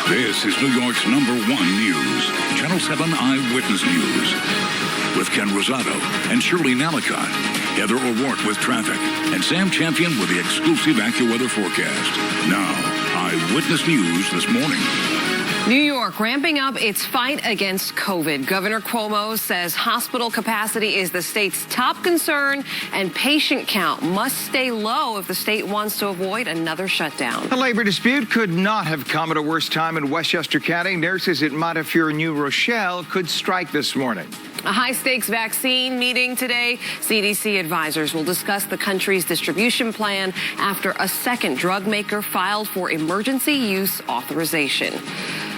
This is New York's #1 news, Channel 7 Eyewitness News. With Ken Rosato and Shirleen Allicot, Heather O'Rourke with traffic, and Sam Champion with the exclusive AccuWeather forecast. Now, Eyewitness News this morning. New York ramping up its fight against COVID. Governor Cuomo says hospital capacity is the state's top concern and patient count must stay low if the state wants to avoid another shutdown. A labor dispute could not have come at a worse time in Westchester County. Nurses at Montefiore, New Rochelle could strike this morning. A high-stakes vaccine meeting today. CDC advisors will discuss the country's distribution plan after a second drug maker filed for emergency use authorization.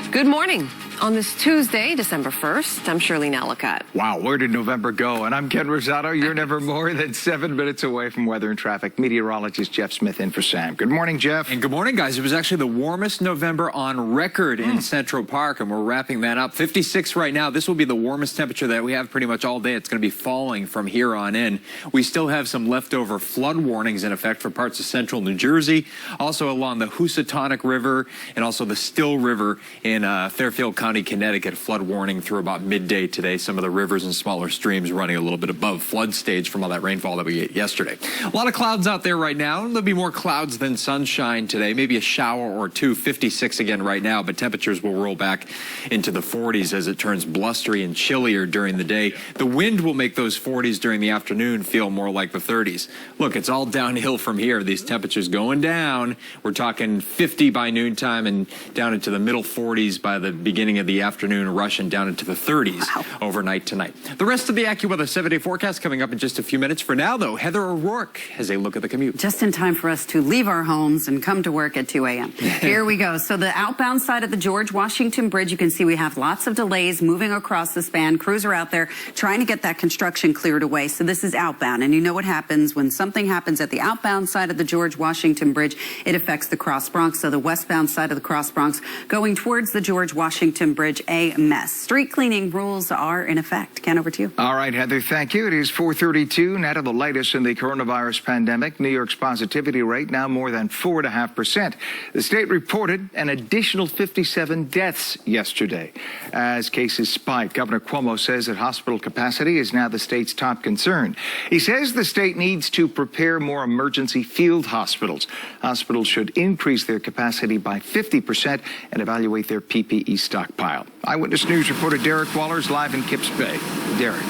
Good morning. On this Tuesday, December 1st, I'm Shirleen Allicot. Wow, where did November go? And I'm Ken Rosato. You're never more than 7 minutes away from weather and traffic. Meteorologist Jeff Smith in for Sam. Good morning, Jeff. And good morning, guys. It was actually the warmest November on record in Central Park, and we're wrapping that up. 56 right now. This will be the warmest temperature that we have pretty much all day. It's going to be falling from here on in. We still have some leftover flood warnings in effect for parts of central New Jersey, also along the Housatonic River and also the Still River in Fairfield County, Connecticut. Flood warning through about midday today. Some of the rivers and smaller streams running a little bit above flood stage from all that rainfall that we get yesterday. A lot of clouds out there right now. There'll be more clouds than sunshine today. Maybe a shower or two. 56 again right now, but temperatures will roll back into the 40s as it turns blustery and chillier during the day. The wind will make those 40s during the afternoon feel more like the 30s. Look, it's all downhill from here. These temperatures going down. We're talking 50 by noontime and down into the middle 40s by the beginning of the afternoon, rushing down into the 30s overnight tonight. The rest of the AccuWeather 7-day forecast coming up in just a few minutes. For now, though, Heather O'Rourke has a look at the commute. Just in time for us to leave our homes and come to work at 2 a.m. Here we go. So the outbound side of the George Washington Bridge, you can see we have lots of delays moving across the span. Crews are out there trying to get that construction cleared away. So this is outbound. And you know what happens when something happens at the outbound side of the George Washington Bridge, it affects the Cross Bronx. So the westbound side of the Cross Bronx going towards the George Washington Bridge, a mess. Street cleaning rules are in effect. Ken, over to you. All right, Heather, thank you. It is 4:32. Now to the latest in the coronavirus pandemic. New York's positivity rate now more than 4.5%. The state reported an additional 57 deaths yesterday. As cases spike, Governor Cuomo says that hospital capacity is now the state's top concern. He says the state needs to prepare more emergency field hospitals. Hospitals should increase their capacity by 50% and evaluate their PPE stockpile. Eyewitness News reporter Derick Waller is live in Kips Bay. Derick.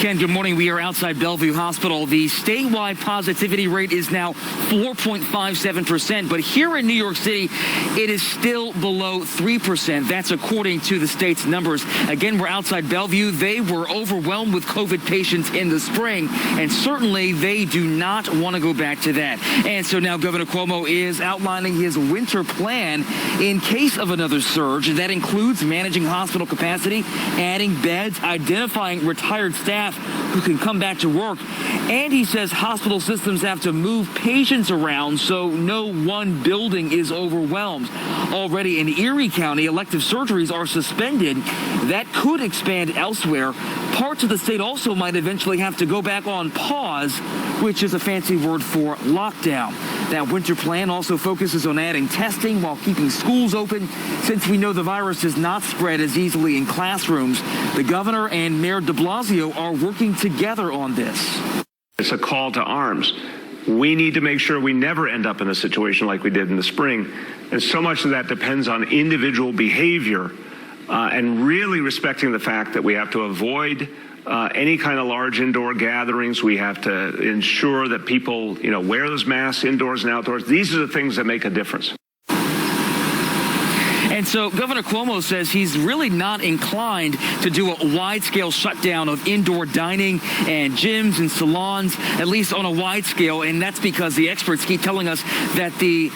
Ken, good morning. We are outside Bellevue Hospital. The statewide positivity rate is now 4.57%, but here in New York City, it is still below 3%. That's according to the state's numbers. Again, we're outside Bellevue. They were overwhelmed with COVID patients in the spring, and certainly they do not want to go back to that. And so now Governor Cuomo is outlining his winter plan in case of another surge. That includes managing hospital capacity, adding beds, identifying retired staff who can come back to work. And he says hospital systems have to move patients around so no one building is overwhelmed. Already in Erie County, elective surgeries are suspended. That could expand elsewhere. Parts of the state also might eventually have to go back on pause, which is a fancy word for lockdown. That winter plan also focuses on adding testing while keeping schools open. Since we know the virus does not spread as easily in classrooms, the governor and Mayor de Blasio are working together on this. It's a call to arms. We need to make sure we never end up in a situation like we did in the spring. And so much of that depends on individual behavior and really respecting the fact that we have to avoid any kind of large indoor gatherings. We have to ensure that people, wear those masks indoors and outdoors. These are the things that make a difference. And so Governor Cuomo says he's really not inclined to do a wide-scale shutdown of indoor dining and gyms and salons, at least on a wide scale. And that's because the experts keep telling us that the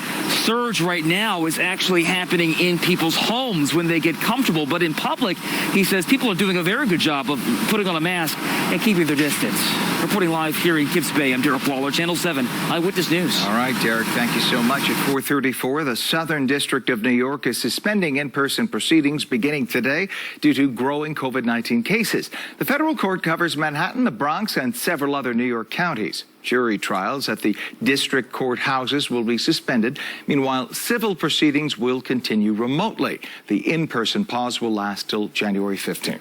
surge right now is actually happening in people's homes when they get comfortable. But in public, he says people are doing a very good job of putting on a mask and keeping their distance. Reporting live here in Kips Bay, I'm Derick Waller, Channel 7 Eyewitness News. All right, Derick, thank you so much. At 4:34, the Southern District of New York is suspending in-person proceedings beginning today due to growing COVID-19 cases. The federal court covers Manhattan, the Bronx, and several other New York counties. Jury trials at the district courthouses will be suspended. Meanwhile, civil proceedings will continue remotely. The in-person pause will last till January 15th.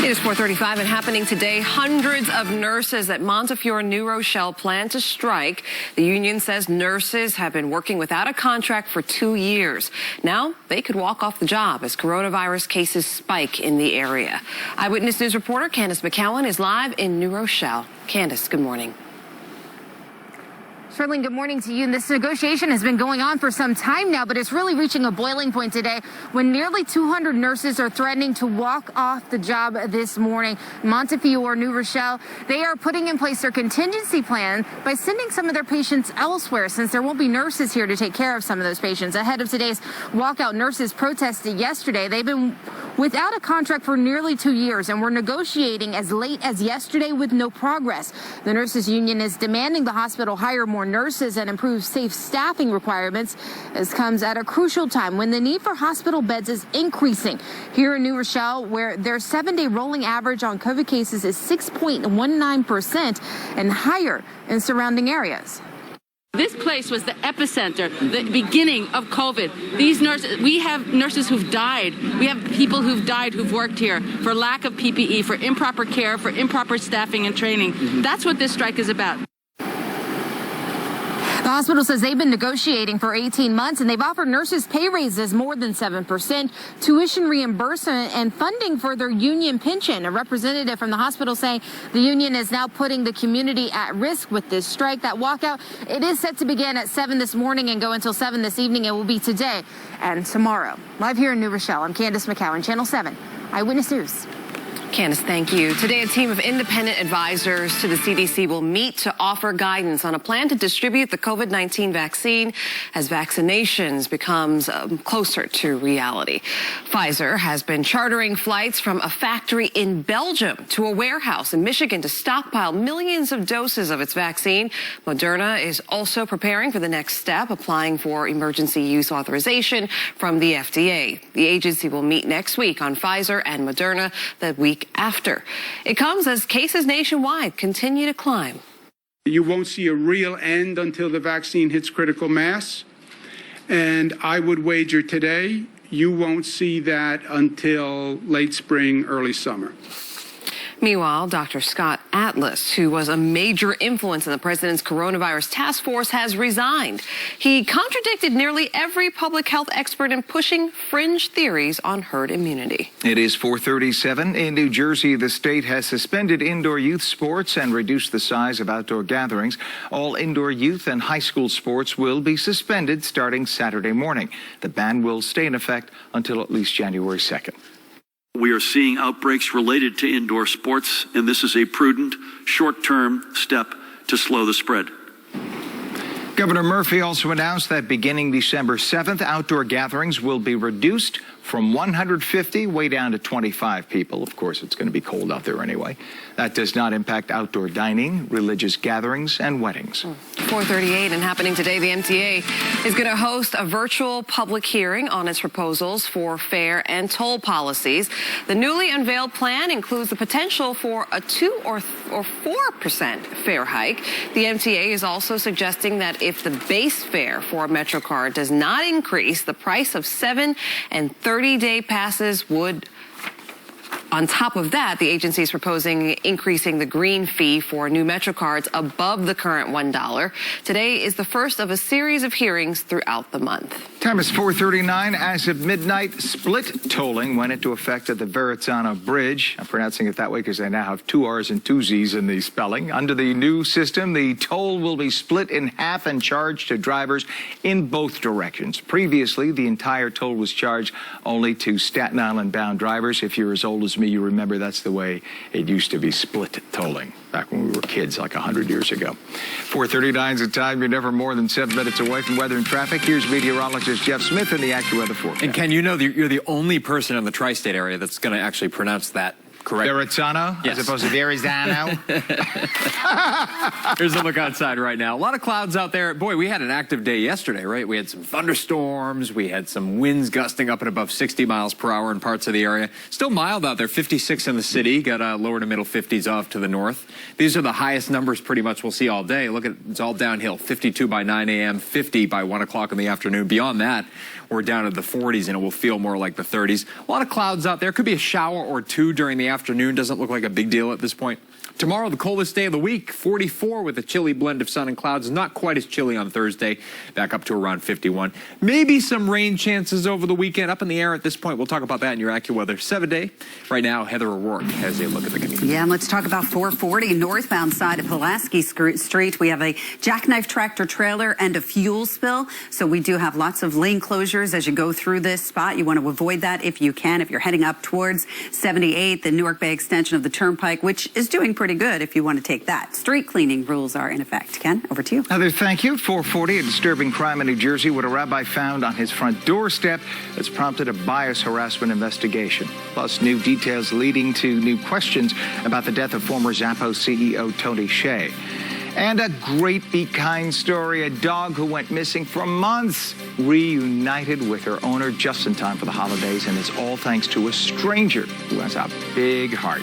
It is 4:35 and happening today. Hundreds of nurses at Montefiore, New Rochelle plan to strike. The union says nurses have been working without a contract for 2 years. Now they could walk off the job as coronavirus cases spike in the area. Eyewitness News reporter Candace McCowan is live in New Rochelle. Candace, good morning. Shirleen, good morning to you. And this negotiation has been going on for some time now, but it's really reaching a boiling point today when nearly 200 nurses are threatening to walk off the job this morning. Montefiore, New Rochelle, they are putting in place their contingency plan by sending some of their patients elsewhere since there won't be nurses here to take care of some of those patients. Ahead of today's walkout, nurses protested yesterday. They've been without a contract for nearly 2 years and were negotiating as late as yesterday with no progress. The nurses union is demanding the hospital hire more nurses and improve safe staffing requirements. This comes at a crucial time when the need for hospital beds is increasing. Here in New Rochelle, where their 7-day rolling average on COVID cases is 6.19% and higher in surrounding areas. This place was the epicenter, the beginning of COVID. These nurses, we have nurses who've died. We have people who've died who've worked here for lack of PPE, for improper care, for improper staffing and training. That's what this strike is about. The hospital says they've been negotiating for 18 months and they've offered nurses pay raises more than 7%, tuition reimbursement, and funding for their union pension. A representative from the hospital saying the union is now putting the community at risk with this strike. That walkout, it is set to begin at 7 this morning and go until 7 this evening. It will be today and tomorrow. Live here in New Rochelle, I'm Candace McCowan, Channel 7, Eyewitness News. Candace, thank you. Today, a team of independent advisors to the CDC will meet to offer guidance on a plan to distribute the COVID-19 vaccine as vaccinations becomes closer to reality. Pfizer has been chartering flights from a factory in Belgium to a warehouse in Michigan to stockpile millions of doses of its vaccine. Moderna is also preparing for the next step, applying for emergency use authorization from the FDA. The agency will meet next week on Pfizer and Moderna the week after. It comes as cases nationwide continue to climb. You won't see a real end until the vaccine hits critical mass. And I would wager today you won't see that until late spring, early summer. Meanwhile, Dr. Scott Atlas, who was a major influence in the president's coronavirus task force, has resigned. He contradicted nearly every public health expert in pushing fringe theories on herd immunity. It is 4:37 in New Jersey. The state has suspended indoor youth sports and reduced the size of outdoor gatherings. All indoor youth and high school sports will be suspended starting Saturday morning. The ban will stay in effect until at least January 2nd. We are seeing outbreaks related to indoor sports, and this is a prudent, short-term step to slow the spread. Governor Murphy also announced that beginning December 7th, outdoor gatherings will be reduced from 150 way down to 25 people. Of course, it's going to be cold out there anyway. That does not impact outdoor dining, religious gatherings, and weddings. 4:38 and happening today, the MTA is going to host a virtual public hearing on its proposals for fare and toll policies. The newly unveiled plan includes the potential for a 2 or 4% fare hike. The MTA is also suggesting that if the base fare for a MetroCard does not increase, the price of 7 and 30-day passes would. On top of that, the agency is proposing increasing the green fee for new MetroCards above the current $1. Today is the first of a series of hearings throughout the month. Time is 4:39. As of midnight, split tolling went into effect at the Verrazzano Bridge. I'm pronouncing it that way because I now have 2 R's and 2 Z's in the spelling. Under the new system, the toll will be split in half and charged to drivers in both directions. Previously, the entire toll was charged only to Staten Island-bound drivers. If you're as old as me, you remember that's the way it used to be, split tolling, back when we were kids like 100 years ago. 4:39 is the time. You're never more than 7 minutes away from weather and traffic. Here's meteorologist Jeff Smith in the AccuWeather forecast. And Ken, you know you're the only person in the tri-state area that's going to actually pronounce that Correct. Verrazzano, Yes. as opposed to Verrazzano. Here's a look outside right now. A lot of clouds out there. Boy, we had an active day yesterday, right? We had some thunderstorms. We had some winds gusting up at above 60 miles per hour in parts of the area. Still mild out there, 56 in the city. Got lower to middle 50s off to the north. These are the highest numbers pretty much we'll see all day. Look at it's all downhill. 52 by 9 a.m., 50 by 1 o'clock in the afternoon. Beyond that, we're down to the 40s, and it will feel more like the 30s. A lot of clouds out there. Could be a shower or two during the afternoon. Doesn't look like a big deal at this point. Tomorrow, the coldest day of the week, 44 with a chilly blend of sun and clouds. Not quite as chilly on Thursday, back up to around 51. Maybe some rain chances over the weekend, up in the air at this point. We'll talk about that in your AccuWeather 7-day. Right now, Heather O'Rourke has a look at the community. Yeah, and let's talk about 440 northbound side of Pulaski Street. We have a jackknife tractor trailer and a fuel spill. So we do have lots of lane closures as you go through this spot. You want to avoid that if you can, if you're heading up towards 78, the Newark Bay extension of the Turnpike, which is doing pretty good if you want to take that. Street cleaning rules are in effect. Ken, over to you. Heather, thank you. 440, a disturbing crime in New Jersey. What a rabbi found on his front doorstep that's prompted a bias harassment investigation. Plus, new details leading to new questions about the death of former Zappos CEO Tony Hsieh. And a great Be Kind story. A dog who went missing for months reunited with her owner just in time for the holidays, and it's all thanks to a stranger who has a big heart.